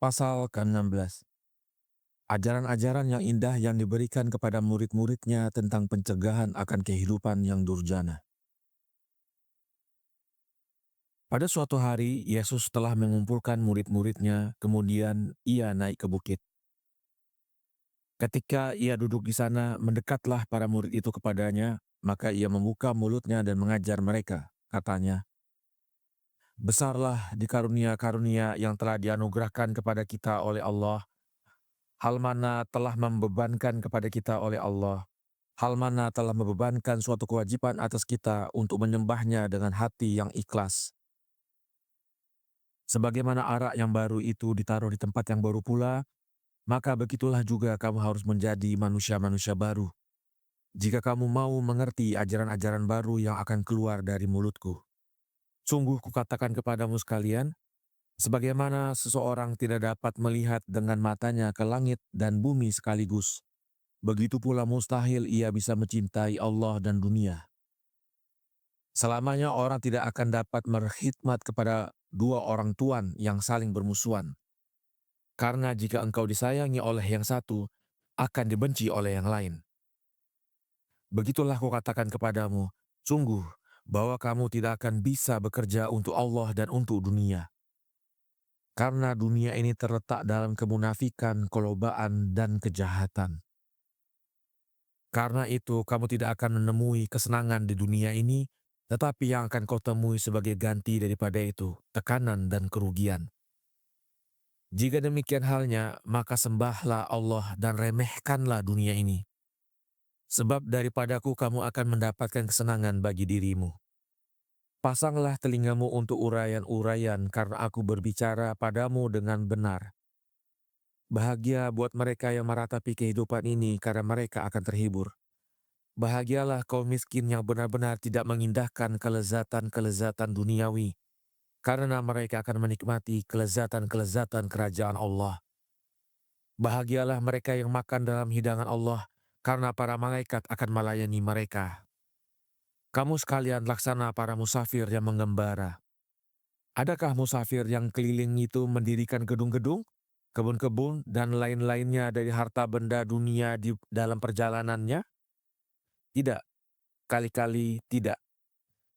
Pasal ke-16. Ajaran-ajaran yang indah yang diberikan kepada murid-muridnya tentang pencegahan akan kehidupan yang durjana. Pada suatu hari, Yesus telah mengumpulkan murid-muridnya, kemudian ia naik ke bukit. Ketika ia duduk di sana, mendekatlah para murid itu kepadanya, maka ia membuka mulutnya dan mengajar mereka. Katanya, "Besarlah di karunia-karunia yang telah dianugerahkan kepada kita oleh Allah. Hal mana telah membebankan kepada kita oleh Allah? Hal mana telah membebankan suatu kewajiban atas kita untuk menyembahnya dengan hati yang ikhlas? Sebagaimana arak yang baru itu ditaruh di tempat yang baru pula, maka begitulah juga kamu harus menjadi manusia-manusia baru. Jika kamu mau mengerti ajaran-ajaran baru yang akan keluar dari mulutku. Sungguh kukatakan kepadamu sekalian, sebagaimana seseorang tidak dapat melihat dengan matanya ke langit dan bumi sekaligus, begitu pula mustahil ia bisa mencintai Allah dan dunia. Selamanya orang tidak akan dapat berkhidmat kepada dua orang tuan yang saling bermusuhan. Karena jika engkau disayangi oleh yang satu, akan dibenci oleh yang lain. Begitulah kukatakan kepadamu, sungguh bahwa kamu tidak akan bisa bekerja untuk Allah dan untuk dunia. Karena dunia ini terletak dalam kemunafikan, kelobaan, dan kejahatan. Karena itu kamu tidak akan menemui kesenangan di dunia ini, tetapi yang akan kau temui sebagai ganti daripada itu, tekanan dan kerugian. Jika demikian halnya, maka sembahlah Allah dan remehkanlah dunia ini. Sebab daripadaku kamu akan mendapatkan kesenangan bagi dirimu. Pasanglah telingamu untuk uraian-uraian karena aku berbicara padamu dengan benar. Bahagia buat mereka yang meratapi kehidupan ini karena mereka akan terhibur. Bahagialah kaum miskin yang benar-benar tidak mengindahkan kelezatan-kelezatan duniawi, karena mereka akan menikmati kelezatan-kelezatan kerajaan Allah. Bahagialah mereka yang makan dalam hidangan Allah, karena para malaikat akan melayani mereka. Kamu sekalian laksana para musafir yang mengembara. Adakah musafir yang keliling itu mendirikan gedung-gedung, kebun-kebun, dan lain-lainnya dari harta benda dunia di dalam perjalanannya? Tidak, kali-kali tidak.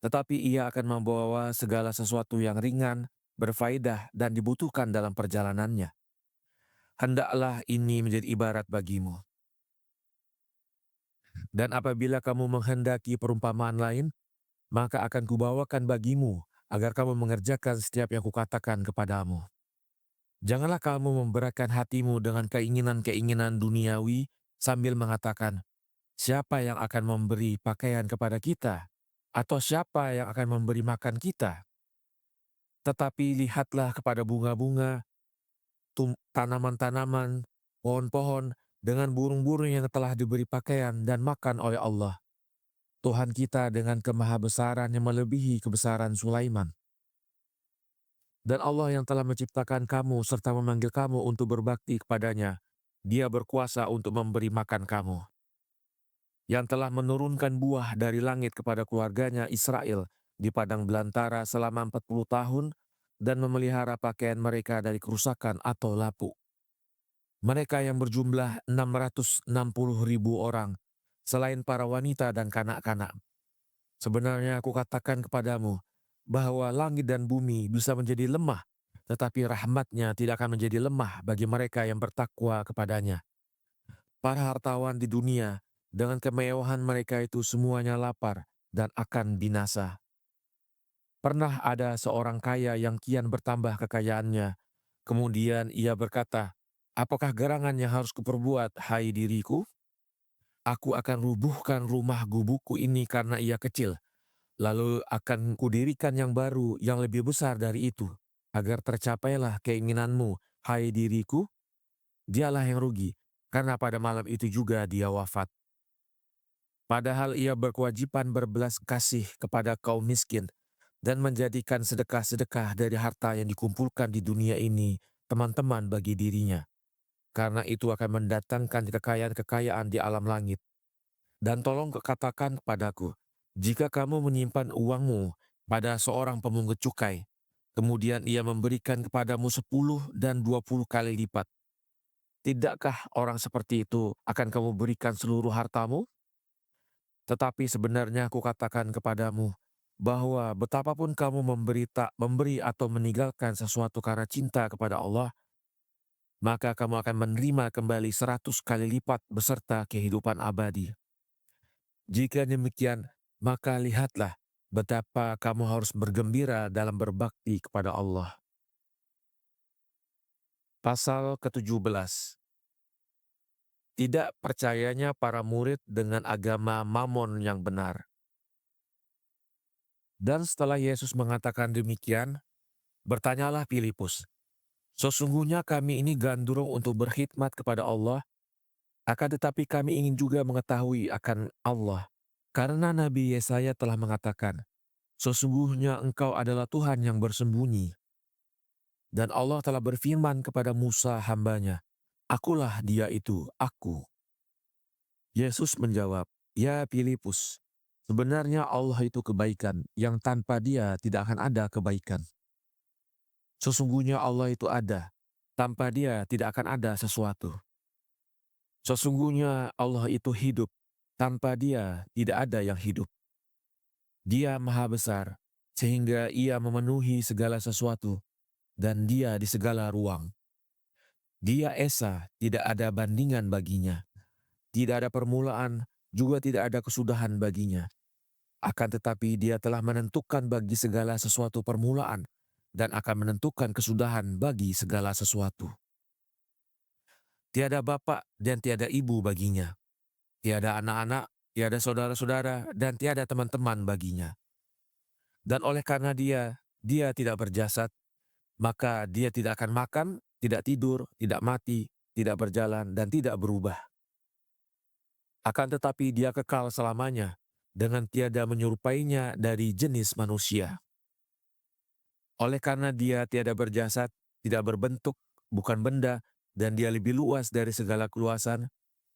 Tetapi ia akan membawa segala sesuatu yang ringan, berfaedah, dan dibutuhkan dalam perjalanannya. Hendaklah ini menjadi ibarat bagimu. Dan apabila kamu menghendaki perumpamaan lain, maka akan kubawakan bagimu, agar kamu mengerjakan setiap yang kukatakan kepadamu. Janganlah kamu memberatkan hatimu dengan keinginan-keinginan duniawi, sambil mengatakan, siapa yang akan memberi pakaian kepada kita? Atau siapa yang akan memberi makan kita? Tetapi lihatlah kepada bunga-bunga, tanaman-tanaman, pohon-pohon, dengan burung-burung yang telah diberi pakaian dan makan oleh Allah. Tuhan kita dengan kemahabesaran yang melebihi kebesaran Sulaiman. Dan Allah yang telah menciptakan kamu serta memanggil kamu untuk berbakti kepadanya, Dia berkuasa untuk memberi makan kamu. Yang telah menurunkan buah dari langit kepada keluarganya Israel di padang belantara selama 40 tahun dan memelihara pakaian mereka dari kerusakan atau lapuk. Mereka yang berjumlah 660.000 orang, selain para wanita dan kanak-kanak. Sebenarnya aku katakan kepadamu, bahwa langit dan bumi bisa menjadi lemah, tetapi rahmatnya tidak akan menjadi lemah bagi mereka yang bertakwa kepadanya. Para hartawan di dunia, dengan kemewahan mereka itu semuanya lapar dan akan binasa. Pernah ada seorang kaya yang kian bertambah kekayaannya. Kemudian ia berkata, apakah gerangan yang harus kuperbuat, hai diriku? Aku akan rubuhkan rumah gubukku ini karena ia kecil. Lalu akan kudirikan yang baru yang lebih besar dari itu, agar tercapailah keinginanmu, hai diriku. Dialah yang rugi, karena pada malam itu juga dia wafat. Padahal ia berkewajiban berbelas kasih kepada kaum miskin dan menjadikan sedekah-sedekah dari harta yang dikumpulkan di dunia ini teman-teman bagi dirinya. Karena itu akan mendatangkan kekayaan-kekayaan di alam langit. Dan tolong katakan kepadaku, jika kamu menyimpan uangmu pada seorang pemungut cukai, kemudian ia memberikan kepadamu 10 dan 20 kali lipat. Tidakkah orang seperti itu akan kamu berikan seluruh hartamu? Tetapi sebenarnya aku katakan kepadamu, bahwa betapapun kamu memberi atau meninggalkan sesuatu karena cinta kepada Allah, maka kamu akan menerima kembali 100 kali lipat beserta kehidupan abadi. Jika demikian, maka lihatlah betapa kamu harus bergembira dalam berbakti kepada Allah. Pasal ke-17. Tidak percayanya para murid dengan agama Mamon yang benar. Dan setelah Yesus mengatakan demikian, bertanyalah Filipus, "Sesungguhnya kami ini gandrung untuk berkhidmat kepada Allah, akan tetapi kami ingin juga mengetahui akan Allah. Karena Nabi Yesaya telah mengatakan, 'Sesungguhnya engkau adalah Tuhan yang bersembunyi.' Dan Allah telah berfirman kepada Musa hambanya, 'Akulah dia itu, aku.' Yesus menjawab, 'Ya Filipus, sebenarnya Allah itu kebaikan, yang tanpa dia tidak akan ada kebaikan. Sesungguhnya Allah itu ada, tanpa dia tidak akan ada sesuatu. Sesungguhnya Allah itu hidup, tanpa dia tidak ada yang hidup. Dia maha besar, sehingga ia memenuhi segala sesuatu, dan dia di segala ruang. Dia esa, tidak ada bandingan baginya. Tidak ada permulaan, juga tidak ada kesudahan baginya. Akan tetapi dia telah menentukan bagi segala sesuatu permulaan, dan akan menentukan kesudahan bagi segala sesuatu. Tiada bapa dan tiada ibu baginya. Tiada anak-anak, tiada saudara-saudara, dan tiada teman-teman baginya. Dan oleh karena dia tidak berjasad, maka dia tidak akan makan, tidak tidur, tidak mati, tidak berjalan, dan tidak berubah. Akan tetapi dia kekal selamanya, dengan tiada menyerupainya dari jenis manusia. Oleh karena dia tiada berjasad, tidak berbentuk, bukan benda, dan dia lebih luas dari segala keluasan,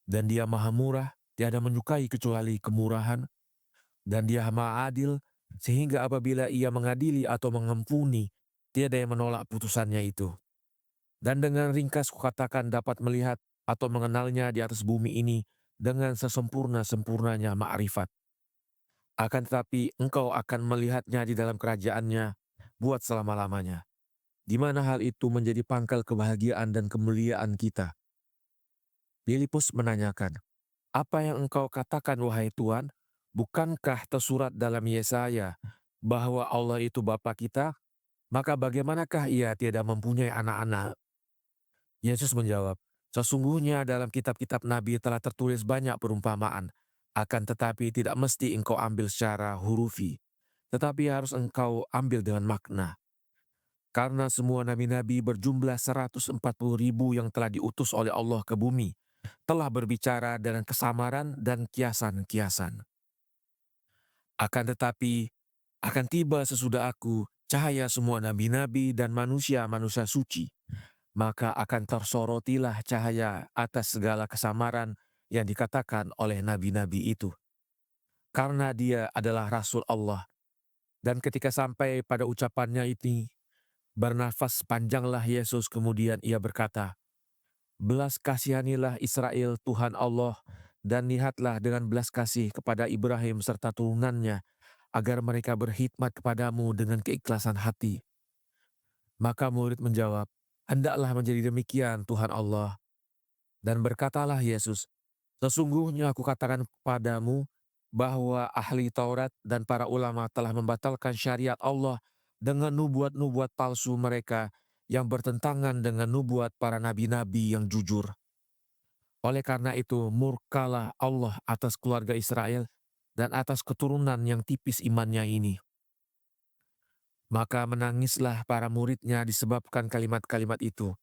dan dia maha murah, tiada menyukai kecuali kemurahan, dan dia maha adil, sehingga apabila ia mengadili atau mengampuni, tiada yang menolak putusannya itu. Dan dengan ringkas kukatakan dapat melihat atau mengenalnya di atas bumi ini dengan sesempurna-sempurnanya ma'rifat. Akan tetapi engkau akan melihatnya di dalam kerajaannya buat selama-lamanya, di mana hal itu menjadi pangkal kebahagiaan dan kemuliaan kita. Filipus menanyakan, "Apa yang engkau katakan, wahai Tuhan? Bukankah tersurat dalam Yesaya bahwa Allah itu Bapa kita? Maka bagaimanakah ia tiada mempunyai anak-anak?" Yesus menjawab, "Sesungguhnya dalam kitab-kitab Nabi telah tertulis banyak perumpamaan, akan tetapi tidak mesti engkau ambil secara hurufi, tetapi harus engkau ambil dengan makna. Karena semua nabi-nabi berjumlah 140.000 yang telah diutus oleh Allah ke bumi, telah berbicara dengan kesamaran dan kiasan-kiasan. Akan tetapi, akan tiba sesudah aku, cahaya semua nabi-nabi dan manusia-manusia suci, maka akan tersorotilah cahaya atas segala kesamaran yang dikatakan oleh nabi-nabi itu. Karena dia adalah Rasul Allah, dan ketika sampai pada ucapannya ini, bernafas panjanglah Yesus, kemudian ia berkata, "Belas kasihanilah Israel Tuhan Allah, dan lihatlah dengan belas kasih kepada Ibrahim serta turunannya, agar mereka berkhidmat kepadamu dengan keikhlasan hati." Maka murid menjawab, "Hendaklah menjadi demikian, Tuhan Allah." Dan berkatalah Yesus, "Sesungguhnya aku katakan kepadamu, bahwa ahli Taurat dan para ulama telah membatalkan syariat Allah dengan nubuat-nubuat palsu mereka yang bertentangan dengan nubuat para nabi-nabi yang jujur. Oleh karena itu, murkalah Allah atas keluarga Israel dan atas keturunan yang tipis imannya ini." Maka menangislah para muridnya disebabkan kalimat-kalimat itu.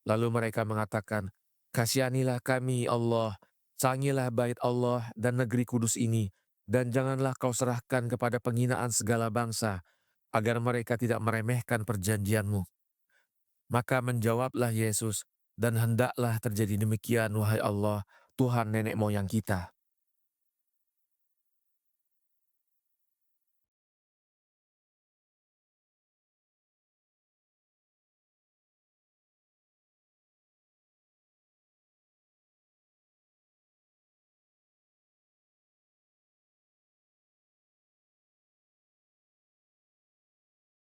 Lalu mereka mengatakan, "Kasihanilah kami, Allah, sangilah bait Allah dan negeri kudus ini, dan janganlah kau serahkan kepada penghinaan segala bangsa, agar mereka tidak meremehkan perjanjianmu." Maka menjawablah Yesus, "Dan hendaklah terjadi demikian, wahai Allah, Tuhan nenek moyang kita.